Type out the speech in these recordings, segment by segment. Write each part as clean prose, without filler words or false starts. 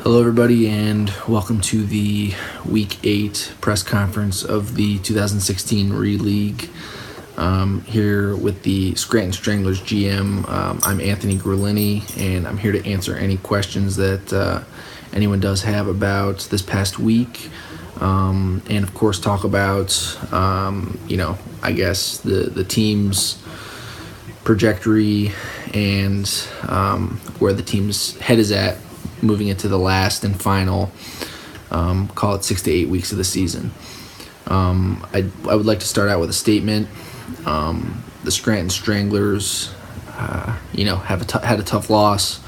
Hello, everybody, and welcome to the Week 8 press conference of the 2016 Re-League. Here with the Scranton Stranglers GM, I'm Anthony Grillini, and I'm here to answer any questions that anyone does have about this past week, and of course talk about, I guess the team's trajectory and where the team's head is at moving into the last and final, call it 6 to 8 weeks of the season. I would like to start out with a statement. The Scranton Stranglers, had a tough loss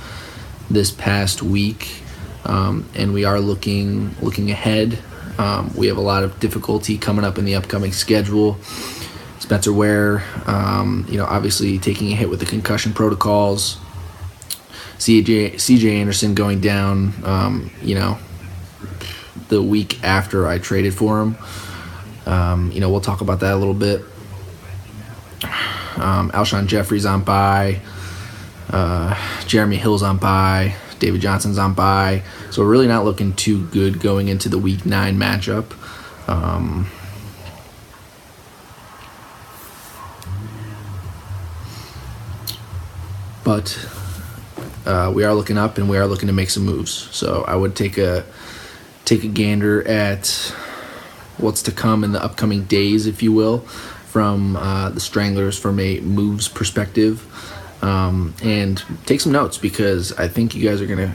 this past week, and we are looking ahead. We have a lot of difficulty coming up in the upcoming schedule. Spencer Ware, obviously taking a hit with the concussion protocols. CJ Anderson going down, the week after I traded for him. We'll talk about that a little bit. Alshon Jeffrey's on bye. Jeremy Hill's on bye. David Johnson's on bye. So we're really not looking too good going into the Week 9 matchup. But we are looking up, and we are looking to make some moves. So I would take a gander at what's to come in the upcoming days, if you will, from the Stranglers from a moves perspective, and take some notes, because I think you guys are gonna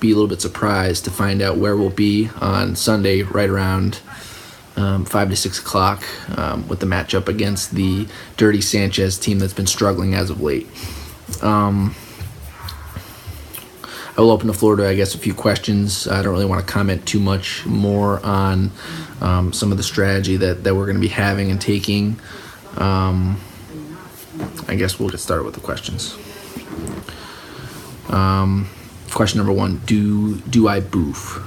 be a little bit surprised to find out where we'll be on Sunday, right around 5 to 6 o'clock, with the matchup against the Dirty Sanchez team that's been struggling as of late. I will open the floor to, a few questions. I don't really want to comment too much more on some of the strategy that we're going to be having and taking. I guess we'll get started with the questions. Question number 1, do I boof?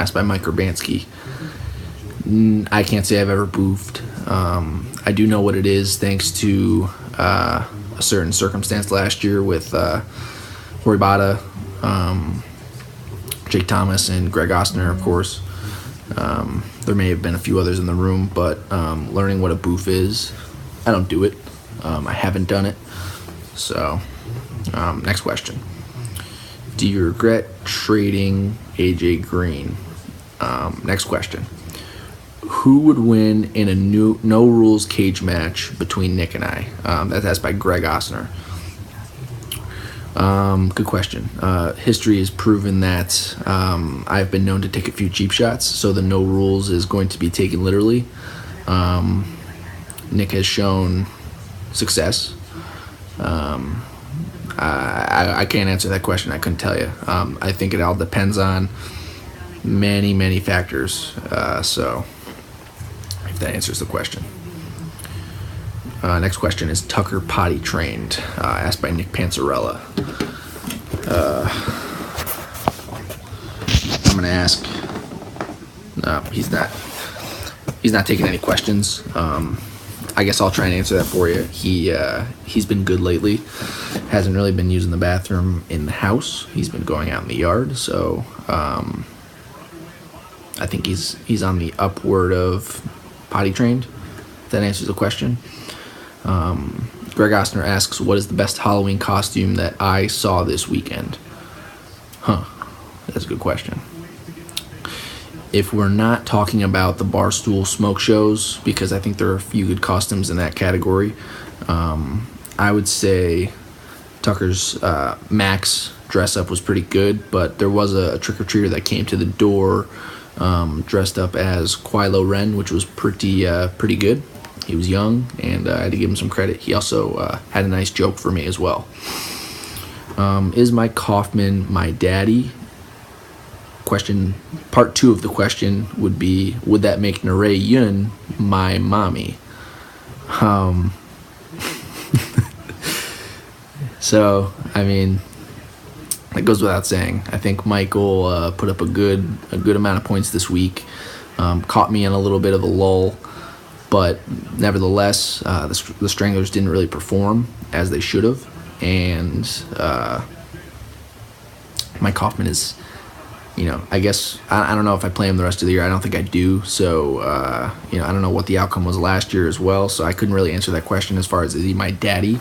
Asked by Mike Urbanski. I can't say I've ever boofed. I do know what it is, thanks to a certain circumstance last year with Rory Bada, Jake Thomas, and Greg Ostner, of course. There may have been a few others in the room, but learning what a boof is, I don't do it. I haven't done it. So, next question. Do you regret trading AJ Green? Next question. Who would win in a no-rules cage match between Nick and I? That's asked by Greg Ostner. Good question. History has proven that I've been known to take a few cheap shots, so the no rules is going to be taken literally. Nick has shown success. I can't answer that question. I couldn't tell you. I think it all depends on many, many factors. So if that answers the question. Next question is Tucker potty trained? Asked by Nick Panzarella. I'm going to ask. No, he's not. He's not taking any questions. I guess I'll try and answer that for you. He's been good lately. Hasn't really been using the bathroom in the house. He's been going out in the yard. So I think he's on the upward of potty trained. If that answers the question. Greg Ostner asks, what is the best Halloween costume that I saw this weekend? That's a good question. If we're not talking about the Barstool smoke shows, because I think there are a few good costumes in that category, I would say Tucker's Max dress-up was pretty good, but there was a trick-or-treater that came to the door dressed up as Kylo Ren, which was pretty good. He was young, and I had to give him some credit. He also had a nice joke for me as well. Is Mike Kaufman my daddy? Question, part 2 of the question would be, would that make Narey Yun my mommy? So, that goes without saying. I think Michael put up a good amount of points this week. Caught me in a little bit of a lull. But nevertheless, the Stranglers didn't really perform as they should have, and Mike Kaufman is I guess I don't know if I play him the rest of the year. I don't think I do. So, I don't know what the outcome was last year as well. So I couldn't really answer that question as far as is he my daddy.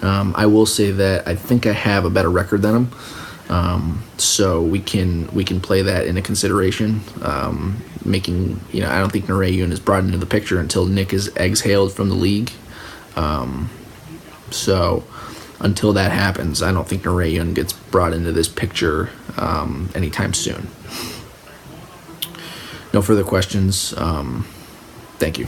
I will say that I think I have a better record than him. So we can play that into consideration. Making, I don't think Narayun is brought into the picture until Nick is exhaled from the league. So until that happens, I don't think Narayun gets brought into this picture anytime soon. No further questions. Thank you.